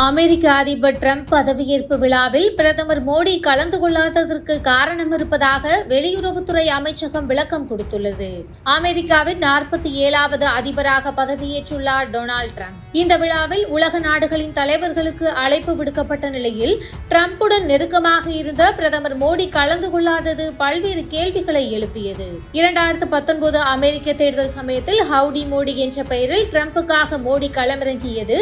அமெரிக்க அதிபர் டிரம்ப் பதவியேற்பு விழாவில் பிரதமர் மோடி கலந்து கொள்ளாததற்கு காரணம் இருப்பதாக வெளியுறவுத்துறை அமைச்சகம் விளக்கம் கொடுத்துள்ளது. அமெரிக்காவின் 47வது அதிபராக பதவியேற்றுள்ளார் டொனால்ட் டிரம்ப். இந்த விழாவில் உலக நாடுகளின் தலைவர்களுக்கு அழைப்பு விடுக்கப்பட்ட நிலையில் டிரம்புடன் நெருக்கமாக இருந்த பிரதமர் மோடி கலந்து கொள்ளாதது பல்வேறு கேள்விகளை எழுப்பியது. 2019 அமெரிக்க தேர்தல் சமயத்தில் ஹவுடி மோடி என்ற பெயரில் டிரம்புக்காக மோடி களமிறங்கியது.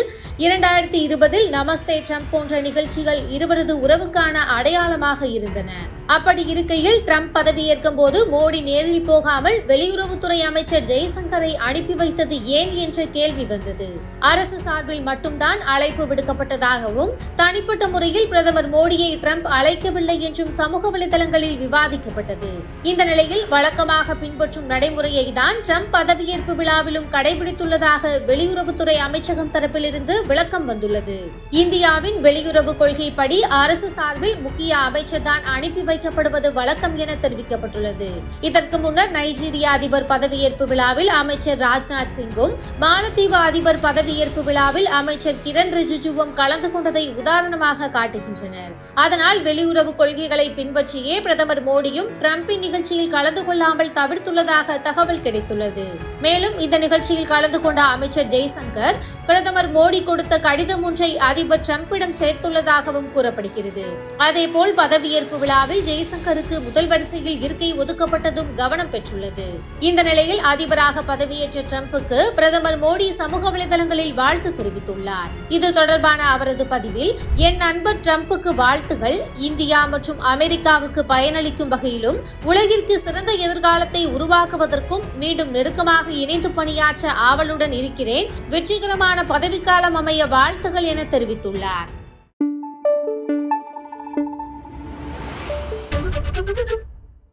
2020 நமஸ்தே ட்ரம்ப் போன்ற நிகழ்ச்சிகள் இருவரது உறவுக்கான அடையாளமாக இருந்தன. அப்படி இருக்கையில் டிரம்ப் பதவியேற்கும் போது மோடி நேரில் போகாமல் வெளியுறவுத்துறை அமைச்சர் ஜெய்சங்கரை அனுப்பி வைத்தது ஏன் என்ற கேள்வி வந்தது. அரசு சார்பில் மட்டும்தான் அழைப்பு விடுக்கப்பட்டதாகவும் தனிப்பட்ட முறையில் பிரதமர் மோடியை டிரம்ப் அழைக்கவில்லை என்றும் சமூக வலைதளங்களில் விவாதிக்கப்பட்டது. இந்த நிலையில் வழக்கமாக பின்பற்றும் நடைமுறையை தான் டிரம்ப் பதவியேற்பு விழாவிலும் கடைபிடித்துள்ளதாக வெளியுறவுத்துறை அமைச்சகம் தரப்பிலிருந்து விளக்கம் வந்துள்ளது. இந்தியாவின் வெளியுறவு கொள்கைப்படி அரசு சார்பில் முக்கிய அமைச்சர் தான் அனுப்பி வைக்கப்படுவது வழக்கம் என தெரிவிக்கப்பட்டுள்ளது. இதற்கு முன்னர் நைஜீரிய அதிபர் பதவியேற்பு விழாவில் அமைச்சர் ராஜ்நாத் சிங்கும், மாலத்தீவு அதிபர் பதவியேற்பு விழாவில் அமைச்சர் கிரண் ரிஜிஜுவும் கலந்து கொண்டதை உதாரணமாக காட்டுகின்றனர். அதனால் வெளியுறவு கொள்கைகளை பின்பற்றியே பிரதமர் மோடியும் டிரம்பின் நிகழ்ச்சியில் கலந்து கொள்ளாமல் தவிர்த்துள்ளதாக தகவல் கிடைத்துள்ளது. மேலும் இந்த நிகழ்ச்சியில் கலந்து கொண்ட அமைச்சர் ஜெய்சங்கர் பிரதமர் மோடி கொடுத்த கடிதம் ஒன்றை அதிபர் டிரம்பிடம் சேர்த்துள்ளதாகவும் கூறப்படுகிறது. அதேபோல் பதவியேற்பு விழாவில் ஜெய்சங்கருக்கு முதல் வரிசையில் இருக்கை ஒதுக்கப்பட்டதும் கவனம் பெற்றுள்ளது. இந்த நிலையில் அதிபராக பதவியேற்ற டிரம்புக்கு பிரதமர் மோடி சமூக வலைதளங்களில் வாழ்த்து தெரிவித்துள்ளார். இது தொடர்பான அவரது பதிவில், என் நண்பர் டிரம்புக்கு வாழ்த்துகள். இந்தியா மற்றும் அமெரிக்காவுக்கு பயனளிக்கும் வகையிலும் உலகிற்கு சிறந்த எதிர்காலத்தை உருவாக்குவதற்கும் மீண்டும் நெருக்கமாக இணைந்து பணியாற்ற ஆவலுடன் இருக்கிறேன். வெற்றிகரமான பதவிக்காலம் அமைய வாழ்த்துகள் என தெரிவித்துள்ளார்.